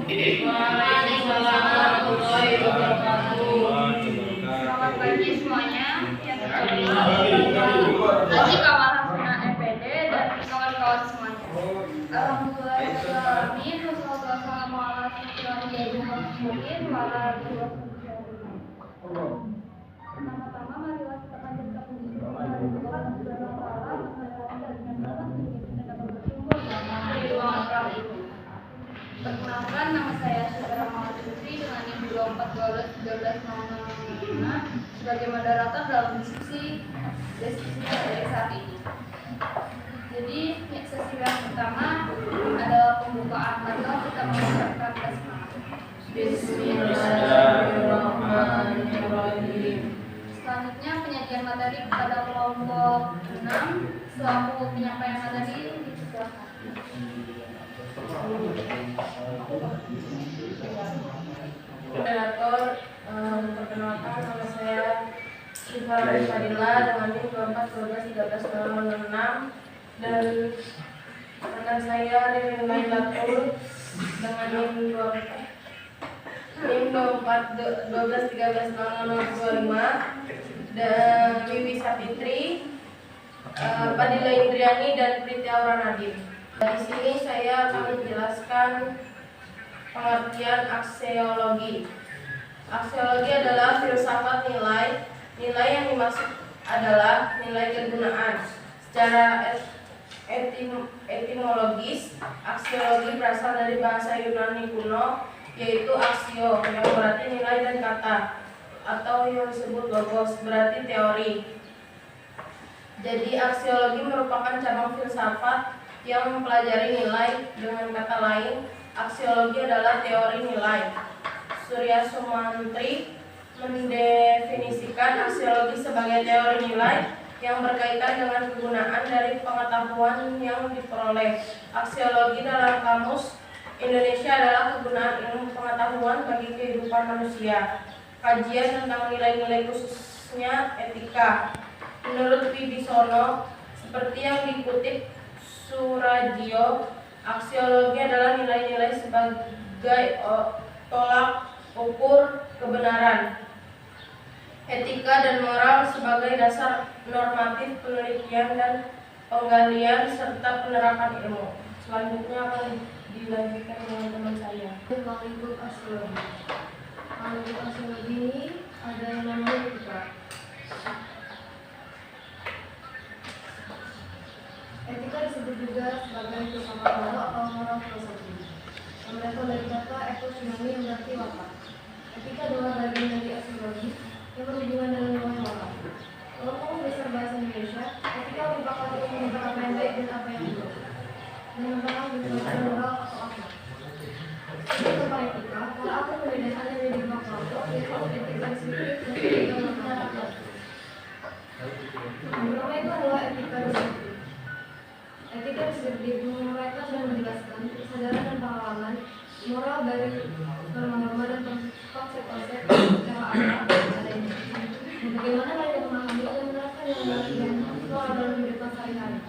Waalaikumsalam warahmatullahi wabarakatuh. Selamat pagi semuanya. Yang pertama, Haji Kamal Hafna MPD dan kawan-kawan semuanya. Alhamdulillahirrahmanirrahim. Wassalamualaikum warahmatullahi wabarakatuh. Pertama-tama marilah kita panjatkan puji kepada Allah Subhanahu wa taala yang dapat bersyukur di ruangan kali ini. Perkenalkan, nama saya Syahra Muhammad Lutfi dengan NIM 2412130005 sebagai moderator dalam diskusi dari saat ini. Jadi sesi yang pertama adalah pembukaan. Marilah kita mengucapkan basmalah. Bismillahirrahmanirrahim. Selanjutnya penyajian materi kepada kelompok 6 selaku penyampaian materi dipersilakan. Moderator, perkenalkan nama saya Syifa Fadila dengan NIM 24121306 dan rekan saya Ririn Lailatul dengan NIM 2412130025 dan Wiwi Sapitri, Fadila Indriani dan Priti Aura Nadim. Di sini saya akan menjelaskan pengertian aksiologi. Aksiologi adalah filsafat nilai. Nilai yang dimaksud adalah nilai kegunaan. Secara etimologis, aksiologi berasal dari bahasa Yunani kuno, yaitu aksio, yang berarti nilai dan kata, atau yang disebut logos, berarti teori. Jadi aksiologi merupakan cabang filsafat yang mempelajari nilai. Dengan kata lain, aksiologi adalah teori nilai. Surya Sumantri mendefinisikan aksiologi sebagai teori nilai yang berkaitan dengan kegunaan dari pengetahuan yang diperoleh. Aksiologi dalam Kamus Indonesia adalah kegunaan ilmu pengetahuan bagi kehidupan manusia. Kajian tentang nilai-nilai khususnya etika. Menurut Wibisono, seperti yang dikutip Suragio, aksiologi adalah nilai-nilai sebagai tolak ukur kebenaran, etika dan moral sebagai dasar normatif penelitian dan penggalian serta penerapan ilmu. Selanjutnya akan dilanjutkan dengan teman saya. Lingkup aksiologi. Lingkup aksiologi ini ada yang namanya etika. Etika disebut juga sebagai filsafat moral atau moral filosofi. Yang berasal dari kata etos Yunani yang berarti watak. Etika adalah bagian dari aksiologi yang berhubungan dengan nilai moral. Kalau kamu besar bahasa Indonesia, etika merupakan ilmu apa yang baik dan apa yang buruk, dan merupakan filsafat moral atau akhlak. Tentang etika, kalau aku membedakan dari dua kelompok, yaitu etika deskriptif dan etika normatif. Yang pertama itu adalah etika deskriptif. Etika deskriptif menguraikan dan menjelaskan kesadaran dan pengalaman moral dari norma-norma dan konsep-konsep secara adanya. Bagaimana mereka memahami dan menerapkan yang moral dalam kehidupan sehari-hari.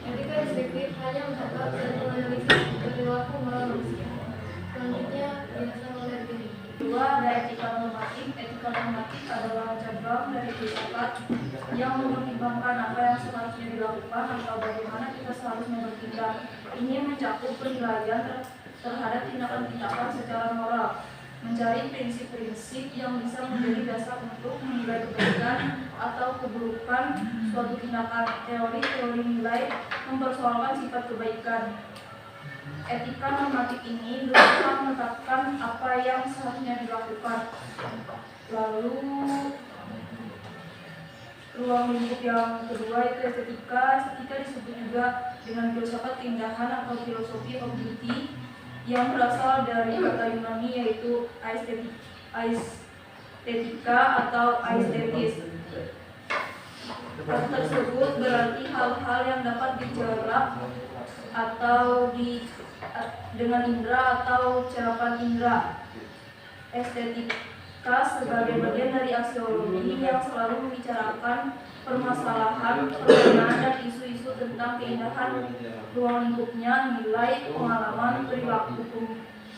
Etika deskriptif hanya mencatat dan menganalisis perilaku moral manusia. Selanjutnya dijelaskan oleh Gini. Kedua, ada etika normatif. Etika normatif adalah cabang dari filsafat yang mempertimbangkan apa yang seharusnya dilakukan atau bagaimana kita seharusnya bertindak. Ini mencakup penilaian terhadap tindakan-tindakan secara moral, mencari prinsip-prinsip yang bisa menjadi dasar untuk menilai kebaikan atau keburukan suatu tindakan. Teori-teori nilai mempersoalkan sifat kebaikan. Etika normatif ini berusaha menetapkan apa yang seharusnya dilakukan. Lalu ruang lingkup yang kedua itu estetika. Estetika disebut juga dengan filsafat keindahan atau filosofi of beauty yang berasal dari kata Yunani yaitu aesthetica atau aesthetis. Hal tersebut berarti hal-hal yang dapat dicerap atau dengan indera atau cerapan indera. sebagai bagian dari aksiologi yang selalu membicarakan permasalahan, perkenaan, dan isu-isu tentang keindahan ruang lingkupnya, nilai, pengalaman, perilaku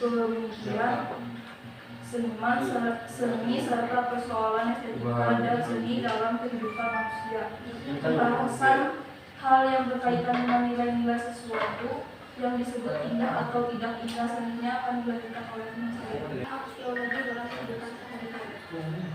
pemikiran seniman, seni, serta persoalan estetika dan seni dalam kehidupan manusia. Pembahasan hal yang berkaitan dengan nilai-nilai sesuatu yang disebut indah atau tidak indah seninya akan dilanjutkan oleh Mas. Aksiologi dalam kehidupan sehari-hari.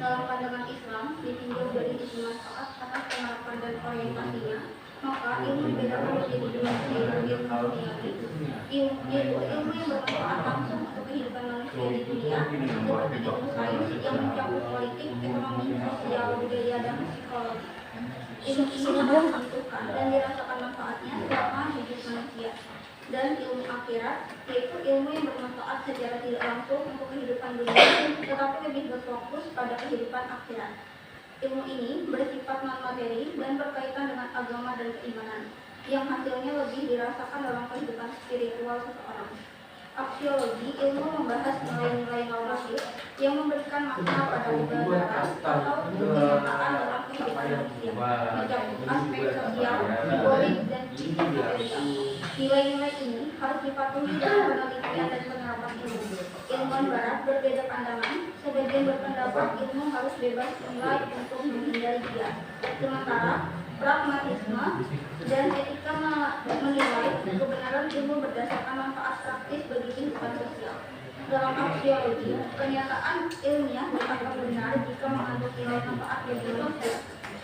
Dalam pandangan Islam, ditinjau dari sisi manfaat atas penerapan dan orientasinya, maka ilmu dibedakan menjadi dua, yaitu ilmu duniawi, ilmu yang bermanfaat langsung untuk kehidupan manusia di dunia, seperti ilmu sains yang mencakup politik, ekonomi, sosial, budaya, dan psikologi. Ilmu ini sangat dibutuhkan dan dirasakan manfaatnya selama hidup manusia. Dan ilmu akhirat, yaitu ilmu yang bermanfaat secara tidak langsung untuk kehidupan dunia, tetapi lebih berfokus pada kehidupan akhirat. Ilmu ini bersifat non-materi dan berkaitan dengan agama dan keimanan, yang hasilnya lebih dirasakan dalam kehidupan spiritual seseorang. Aksiologi, ilmu membahas nilai-nilai normatif yang memberikan makna pada kebenaran atau kenyataan dalam kehidupan manusia, mencakup aspek sosial, simbolik, dan material. Nilai-nilai ini harus dipatuhi dalam penelitian dan penerapan ilmu. Ilmuwan barat berbeda pandangan, sebagian berpendapat ilmu harus bebas nilai untuk menghindari bias. Sementara pragmatisme dan etika menilai kebenaran ilmu berdasarkan manfaat praktis bagi kehidupan sosial. Dalam aksiologi, pernyataan ilmiah dianggap benar jika mengandung nilai manfaat bagi manusia.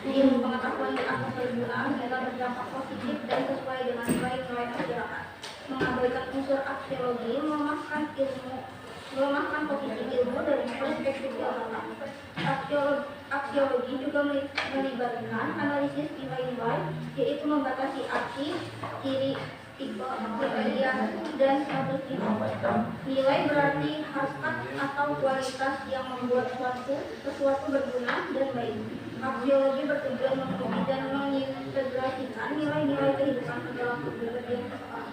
Ilmu pengetahuan di atas kegunaan adalah berdampak positif dan sesuai dengan nilai-nilai masyarakat. Mengabaikan unsur aksiologi melemahkan posisi ilmu dari perspektif ilmuwan. Aksiologi juga melibatkan analisis nilai-nilai, yaitu membatasi arti, ciri, tipe, kepribadian, dan status hidup. Nilai berarti harkat atau kualitas yang membuat sesuatu berguna dan baik. Aksiologi bertujuan menguji dan mengintegrasikan nilai-nilai kehidupan ke dalam kepribadian seseorang.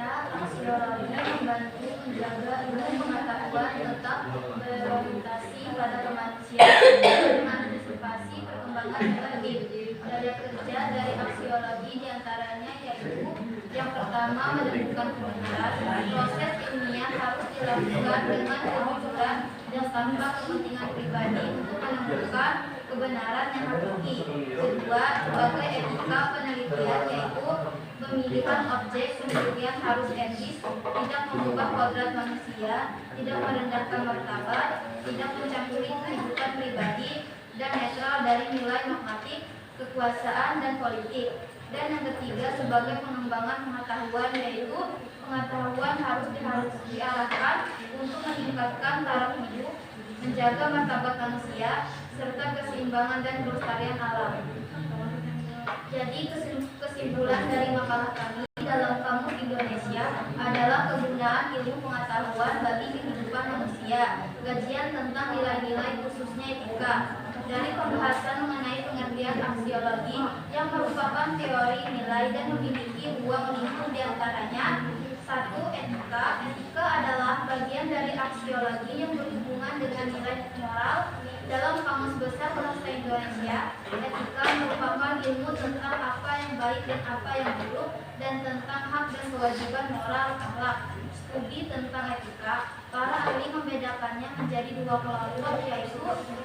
Aksiologi membantu menjaga ilmu pengetahuan tetap berorientasi pada kemanusiaan dan mengantisipasi perkembangan teknologi. Daya kerja dari aksiologi diantaranya yaitu yang pertama, menemukan kebenaran. Proses ilmiah harus dilakukan dengan kejujuran dan tanpa kepentingan pribadi untuk menemukan kebenaran yang hakiki. Kedua, sebagai etika penelitian yaitu pemilihan objek penelitian harus etis, tidak mengubah kodrat manusia, tidak merendahkan martabat, tidak mencampuri kehidupan pribadi, dan netral dari nilai normatif, kekuasaan, dan politik. Dan yang ketiga, sebagai pengembangan pengetahuan yaitu pengetahuan harus diarahkan untuk meningkatkan taraf hidup, menjaga martabat manusia, serta keseimbangan dan kelestarian alam. Jadi kesimpulan dari makalah kami dalam Kamus Indonesia adalah kegunaan ilmu pengetahuan bagi kehidupan manusia, kajian tentang nilai-nilai khususnya etika. Dari pembahasan mengenai pengertian aksiologi yang merupakan teori nilai dan memiliki ruang lingkup diantaranya. 1. Etika. Etika adalah bagian dari aksiologi yang berhubungan dengan nilai moral. Dalam Kamus Besar Bahasa Indonesia, etika merupakan ilmu tentang apa yang baik dan apa yang buruk, dan tentang hak dan kewajiban moral akhlak. Studi tentang etika, para ahli membedakannya menjadi dua kelompok, yaitu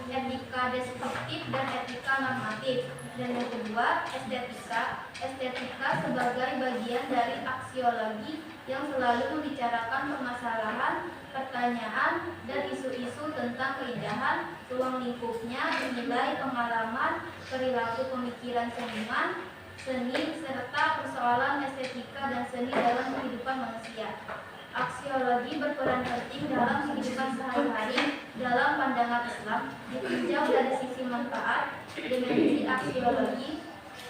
etika deskriptif dan etika normatif. Dan yang kedua, estetika. Estetika sebagai bagian dari aksiologi yang selalu membicarakan permasalahan, pertanyaan, dan isu-isu tentang keindahan, ruang lingkupnya, nilai, pengalaman, perilaku pemikiran seniman, seni, serta persoalan estetika dan seni dalam kehidupan manusia. Aksiologi berperan penting dalam kehidupan sehari-hari. Dalam pandangan Islam, ditinjau dari sisi manfaat, dimensi aksiologi,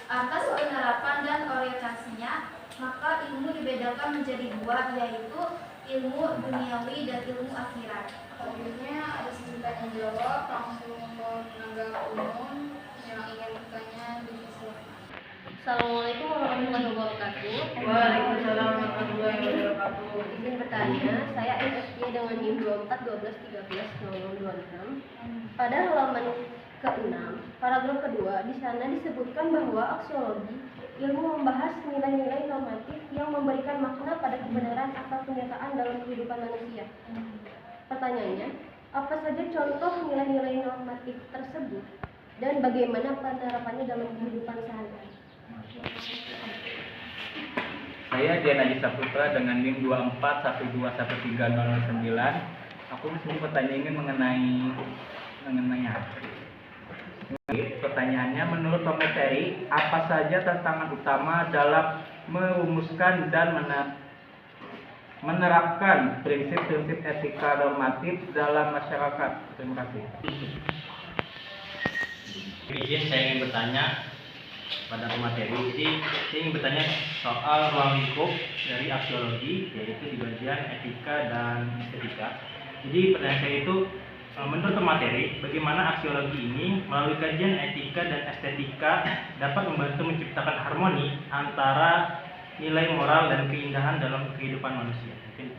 atas penerapan dan orientasinya, maka ilmu dibedakan menjadi dua, yaitu ilmu duniawi dan ilmu akhirat. Selanjutnya ada sesi jawab, langsung menanggap umum yang ingin bertanya dipersilakan. Assalamualaikum warahmatullahi wabarakatuh. Waalaikumsalam warahmatullahi wabarakatuh. Izin bertanya, saya SSY dengan NIM 2412130026. Pada halaman ke-6, paragraf kedua, di sana disebutkan bahwa aksiologi ilmu membahas nilai-nilai normatif yang memberikan makna pada kebenaran atau kenyataan dalam kehidupan manusia. Pertanyaannya, apa saja contoh nilai-nilai normatif tersebut dan bagaimana penerapannya dalam kehidupan sehari-hari? Saya Dian Aji Saputra dengan NIM 24121309. Aku disini pertanyaan ingin mengenai apa? Pertanyaannya, menurut pemateri, apa saja tantangan utama dalam merumuskan dan menerapkan prinsip-prinsip etika normatif dalam masyarakat? Terima kasih. Izin saya ingin bertanya pada pemateri. Jadi saya ingin bertanya soal ruang lingkup dari aksiologi, yaitu di bagian etika dan estetika. Jadi pertanyaan saya itu, menurut pemateri, bagaimana aksiologi ini melalui kajian etika dan estetika dapat membantu menciptakan harmoni antara nilai moral dan keindahan dalam kehidupan manusia? Mungkin